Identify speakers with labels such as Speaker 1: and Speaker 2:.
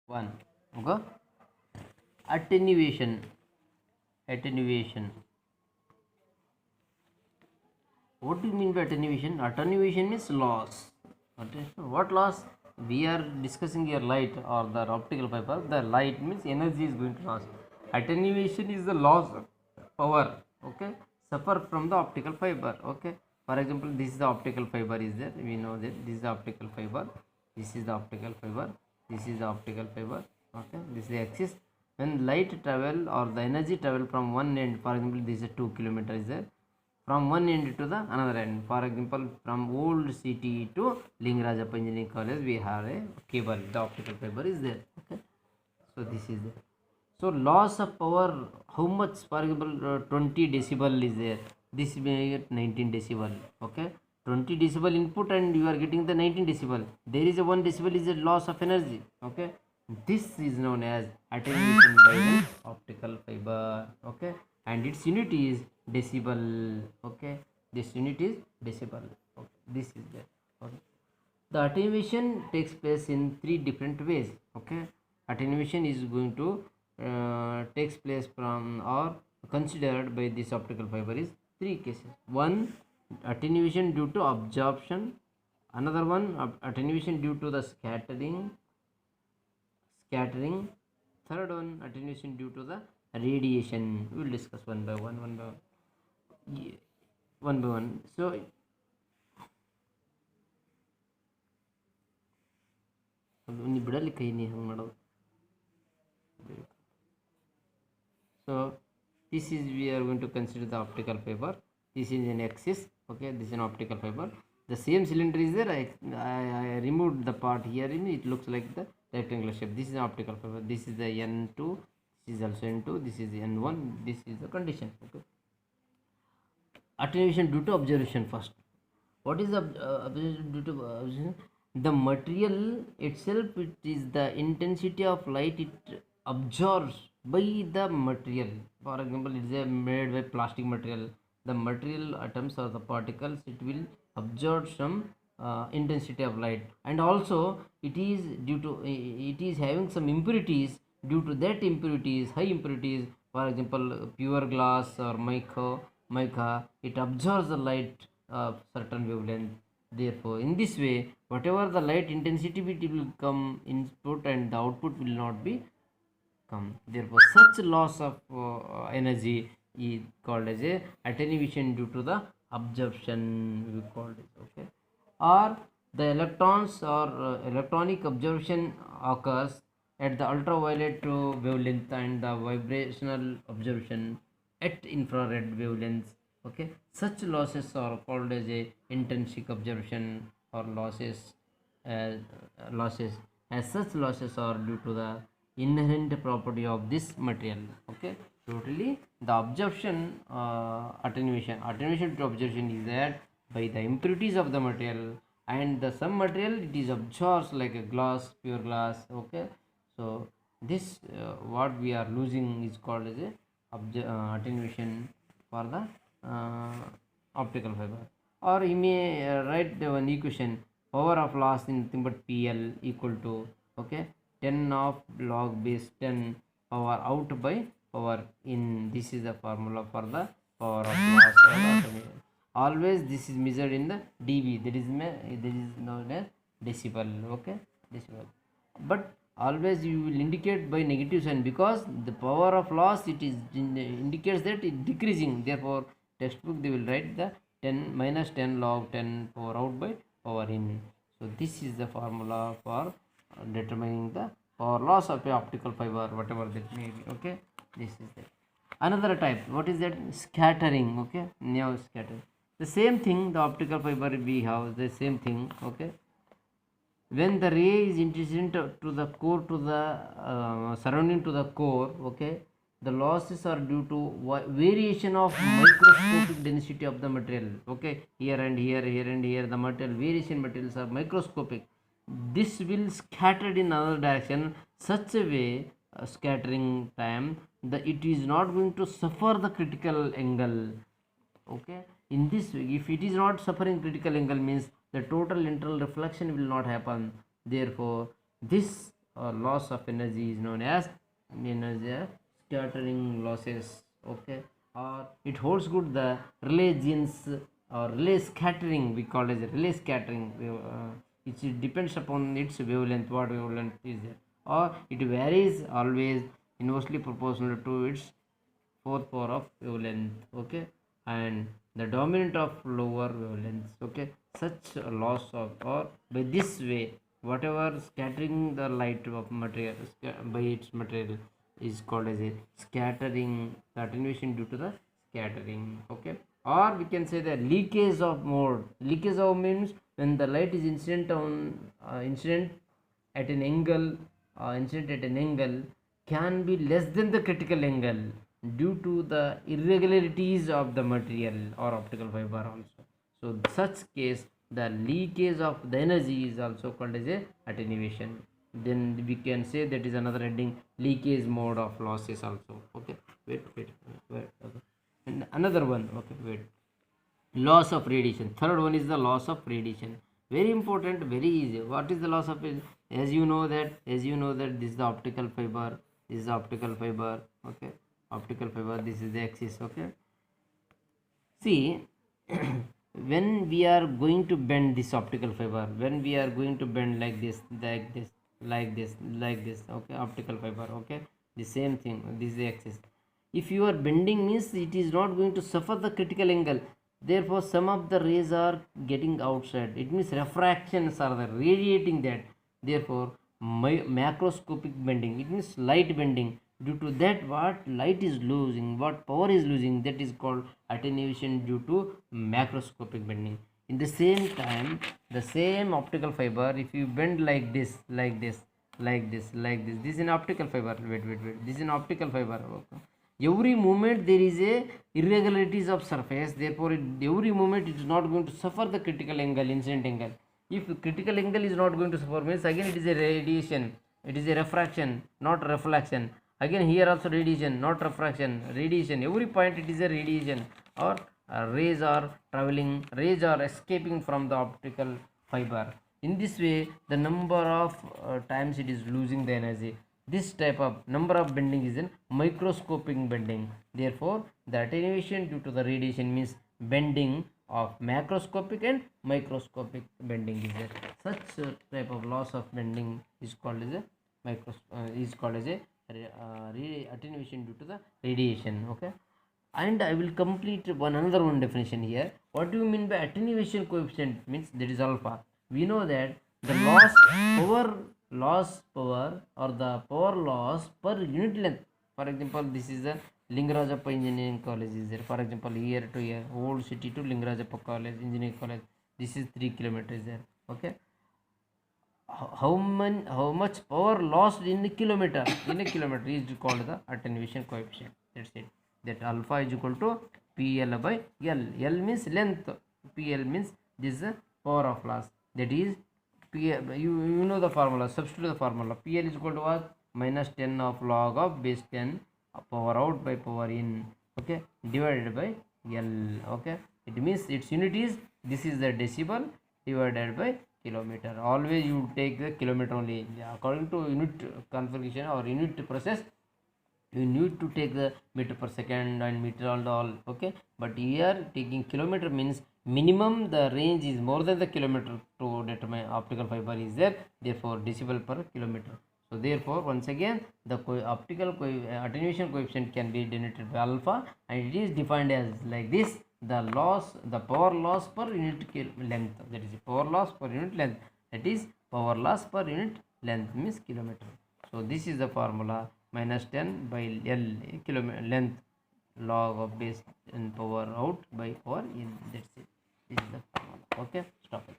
Speaker 1: one. Okay. Attenuation. Attenuation. What do you mean by attenuation? Attenuation means loss. What loss? We are discussing here light or the optical fiber. The light means energy is going to loss. Attenuation is the loss of power. Okay, suffer from the optical fiber. Okay, for example, this is the optical fiber is there. We know that this is the optical fiber. This is the optical fiber. This is the optical fiber. Okay, this is the axis. When light travel or the energy travel from one end, for example, this is 2 kilometers is there, from one end to the another end. For example, from old city to Lingarajappa Engineering College, we have a cable. The optical fiber is there. Okay, so this is there. So loss of power, how much? For example, 20 decibel is there. This may get 19 decibel. Okay, 20 decibel input and you are getting the 19 decibel. There is a 1 decibel is a loss of energy. Okay, this is known as attenuation by the optical fiber. Okay, and its unit is decibel. Okay, this unit is decibel. Okay, this is there. Okay. The attenuation takes place in three different ways. Okay, attenuation is going to takes place from or considered by this optical fiber is three cases. One, attenuation due to absorption. Another one, attenuation due to the scattering. Third one, attenuation due to the radiation. We will discuss one by one, one by one. So ಬಿಡಲಿಕ್ಕೆ ಏನಿ ಹಂಗೆ ಮಾಡೋದು. So this is we are going to consider the optical fiber. This is an axis. Okay, this is an optical fiber. The same cylinder is there. I removed the part here. It looks like the rectangular shape. This is an optical fiber. This is the N2. This is also N2. This is N1. This is the condition. Okay. Attenuation due to observation first. What is observation due to observation? The material itself, it is the intensity of light it absorbs by the material. For example, it is made by plastic material. The material atoms or the particles, it will absorb some intensity of light, and also it is due to it is having some impurities. Due to that impurities, high impurities, for example, pure glass or mica, it absorbs the light of certain wavelength. Therefore, in this way, whatever the light intensity it will come input and the output will not be come. Therefore, such loss of energy is called as a attenuation due to the absorption. We called it. Okay, or the electrons or electronic absorption occurs at the ultraviolet wavelength and the vibrational absorption at infrared wavelengths. Okay, such losses are called as a intrinsic absorption or as losses, as such losses are due to the inherent property of this material. Okay, totally the absorption attenuation to absorption is that by the impurities of the material, and the some material it is absorbs like a glass, pure glass. Okay, so this what we are losing is called as a attenuation for the optical fiber. Or he may write the one equation, power of loss in nothing but PL equal to, okay, 10 of log base 10 power out by power in. This is the formula for the power of loss or attenuation. Always this is measured in the dB, that is known as decibel. Okay, decibel. But always you will indicate by negative sign, because the power of loss it is indicates that it decreasing. Therefore, textbook they will write the 10 minus 10 log 10 power out by power in. So this is the formula for determining the power loss of a optical fiber, whatever that may be. Okay, this is that. Another type, what is that? Scattering. Okay, now scattering, the same thing, the optical fiber we have the same thing. Okay, when the ray is incident to the core, to the surrounding to the core. Okay, the losses are due to variation of microscopic density of the material. Okay, here and here, here and here, the material variation materials are microscopic. This will scattered in another direction such a way, scattering time, that it is not going to suffer the critical angle. Okay, in this way, if it is not suffering critical angle, means the total internal reflection will not happen. Therefore, this loss of energy is known as energy scattering losses. Okay, or it holds good the relay genes or relay scattering, we call it as relay scattering. It depends upon its wavelength, what wavelength is there, or it varies always inversely proportional to its fourth power of wavelength. Okay, and the dominant of lower wavelengths. Okay, such a loss of, or by this way, whatever scattering the light of material by its material is called as a scattering, the attenuation due to the scattering. Okay, or we can say the leakage of mode. Leakage of means when the light is incident at an angle, incident at an angle can be less than the critical angle due to the irregularities of the material or optical fiber also. So such case the leakage of the energy is also called as a attenuation. Then we can say that is another heading, leakage mode of losses also. Okay, wait. Okay. And another one, okay, wait, loss of radiation. Third one is the loss of radiation. Very important, very easy. What is the loss of radiation? As you know that this is the optical fiber, this is the optical fiber. Okay, optical fiber, this is the axis. Okay, see, when we are going to bend this optical fiber, when we are going to bend like this, like this, okay, optical fiber. Okay, the same thing, this is the axis. If you are bending means it is not going to suffer the critical angle, therefore some of the rays are getting outside, it means refractions are there, radiating that. Therefore macroscopic bending, it means light bending. Due to that, what light is losing, what power is losing, that is called attenuation due to macroscopic bending. In the same time, the same optical fiber, if you bend like this, this is an optical fiber. Wait, this is an optical fiber. Okay. Every moment there is a irregularities of surface, therefore every moment it is not going to suffer the critical angle, incident angle. If critical angle is not going to suffer means again it is a radiation, it is a refraction, not reflection. Again here also radiation, not refraction, radiation. Every point it is a radiation, or rays are traveling, rays are escaping from the optical fiber. In this way the number of times it is losing the energy. This type of number of bending is in microscopic bending. Therefore the attenuation due to the radiation means bending of macroscopic and microscopic bending is there. Such type of loss of bending is called as a attenuation due to the radiation. Okay, and I will complete another one definition here. What do you mean by attenuation coefficient? Means that is alpha. We know that the power or the power loss per unit length. For example, this is the Lingarajappa Engineering College is there. For example, here to here, Old City to Lingarajappa College, Engineering College. This is 3 kilometers there. Okay, how much power lost in a kilometer is called the attenuation coefficient. That's it. That alpha is equal to PL by L. L means length, PL means this is the power of loss. That is PL, you know the formula, substitute the formula. PL is equal to what? Minus 10 of log of base 10 power out by power in. Okay, divided by L. Okay, it means its unit is, this is the decibel divided by kilometer. Always you take the kilometer only. According to unit configuration or unit process, you need to take the meter per second and meter and all. Okay, but here taking kilometer means minimum the range is more than the kilometer to determine optical fiber is there, therefore decibel per kilometer. So therefore once again the attenuation coefficient can be denoted by alpha, and it is defined as like this: the power loss per unit length, that is power loss per unit length, that is power loss per unit length means kilometer. So this is the formula, minus 10 by L kilometer length log of base and power out by power in. That's it. This is the formula. Okay, stop it.